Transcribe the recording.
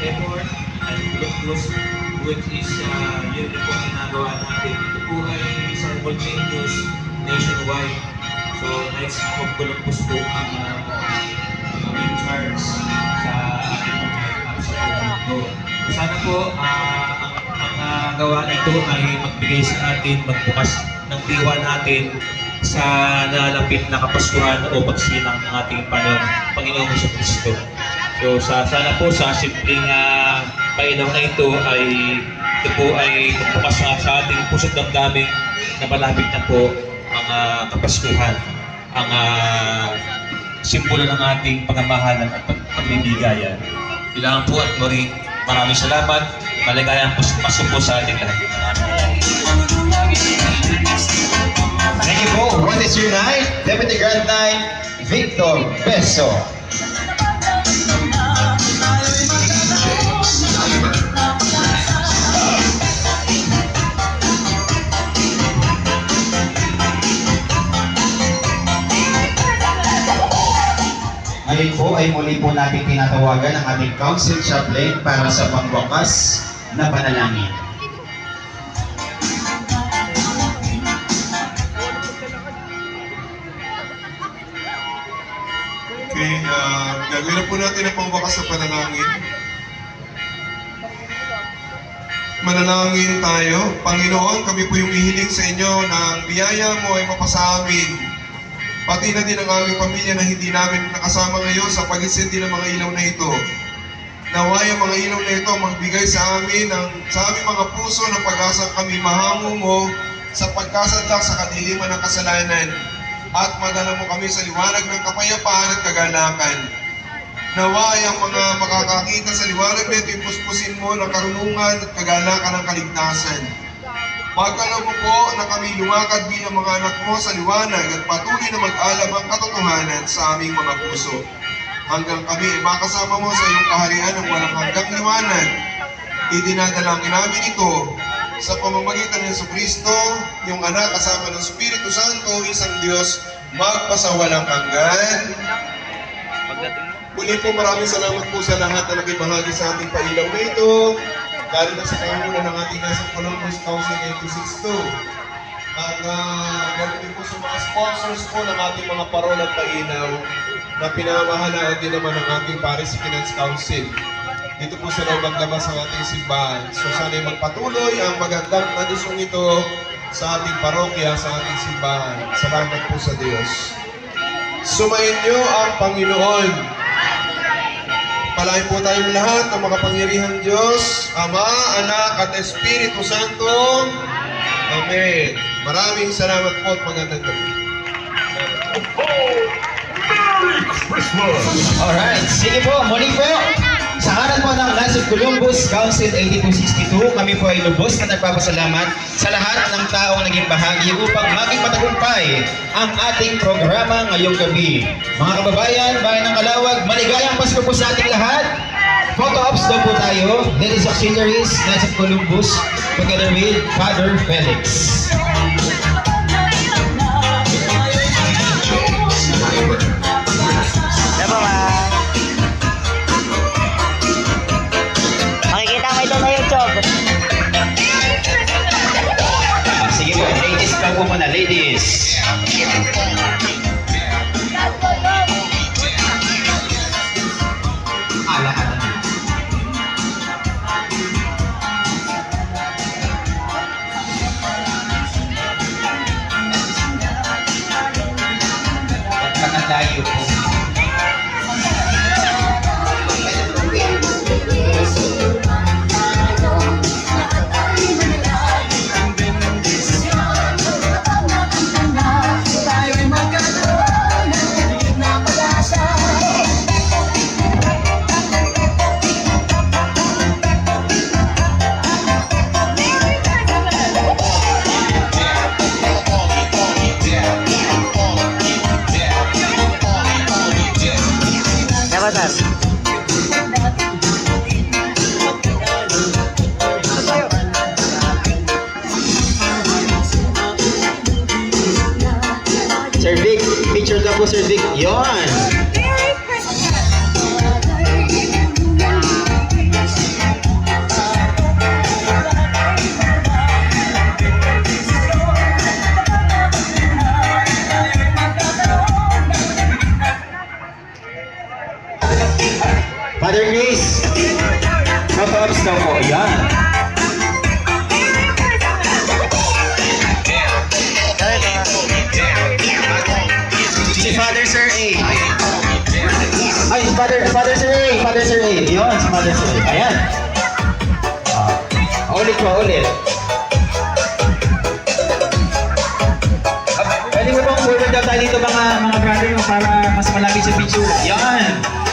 effort and lupus, which is yun po ginagawa natin. Ito po ay simultaneous nationwide. So, Knights of Columbus po ang in charge sa ating mga sa mundo. Sana po ang gawa nito ay magbigay sa atin, magbukas ng diwa natin sa nalalapit na Kapaskuhan o pagsilang ng ating Panginoong Jesucristo. So sana po sa simpleng pailaw na ito po ay magbukas sa ating puso't damdamin na malapit na po ang Kapaskuhan, ang simbolo ng ating pagmamahalan at pagbibigayan. Kailangan po at muli, maraming salamat. Maligayang pasok po sa ating lahat. Thank you po. What is your night? Deputy Grand Knight Victor Beso. Ngayon po ay muli po natin tinatawagan ang ating Council Chaplain para sa pangwakas na panalangin. Okay, gagawin na po natin ang pangwakas na panalangin. Manalangin tayo. Panginoon, kami po yung ihiling sa inyo na ang biyaya mo ay mapasa amin. Pati na din ang aming pamilya na hindi namin nakasama ngayon sa pag-isindi ng mga ilaw na ito. Naway ang mga ilaw na ito magbigay sa amin sa aming mga puso ng pag-asang kami mahango mo sa pagkasadlak sa kadiliman ng kasalanan at madala mo kami sa liwanag ng kapayapaan at kagalakan. Naway ang mga makakakita sa liwanag na ito ipuspusin mo ng karunungan at kagalakan ng kaligtasan. Pagkalaw mo po na kami lumakad bilang mga anak mo sa liwanag at patuloy na mag-alab ang katotohanan sa aming mga puso. Hanggang kami ay makasama mo sa iyong kaharian ng walang hanggang liwanag. Idinadalangin namin ito sa pamamagitan ng Jesucristo, yung anak kasama ng Espiritu Santo, isang Diyos, magpasawalang hanggan. Muli po maraming salamat po sa lahat na nakibahagi sa ating pailaw na ito. Lalo na sa pangunan ng ating nasa Columbus Council 862. At ganoon din po sa mga sponsors po ng ating mga parol at pailaw na pinamamahalaan din naman ng ating Paris Finance Council. Dito po sa loob ang labas ng ating simbahan. So sana'y magpatuloy ang magandang tradisyong ito sa ating parokya, sa ating simbahan. Salamat po sa Diyos. Sumayin niyo ang Panginoon. Palain po tayong lahat ng makapangyarihang Diyos, Ama, Anak, at Espiritu Santo. Amen. Maraming salamat po at magandang gabi. Merry Christmas! Alright, sige po, muli po. Sa ngalan po ng Knights of Columbus Council 8262, kami po ay lubos na nagpapasalamat sa lahat ng taong naging bahagi upang maging matagumpay ang ating programa ngayong gabi. Mga kababayan, bayan ng Calawag, maligayang Pasko po sa ating lahat. Photo ops daw po tayo. Ladies Auxiliaries, Knights of Columbus, together with Father Felix. Makikita mo ito sa YouTube. Sige po, ladies pa po muna, ladies. Lahat na. Pagkakalayo po. Sir. Sir Vic, picture daw po Sir Vic. Yon. Mother Grace. Photo-ops daw po. Yan. Si Father Sir A. Ay, Father Sir A. Father Sir A. Yun, si Father Sir A. Ayan. Ulit po, ulit. Pwede mo bang forward daw tayo dito mga brother mo para mas malapit sa picture. Yan.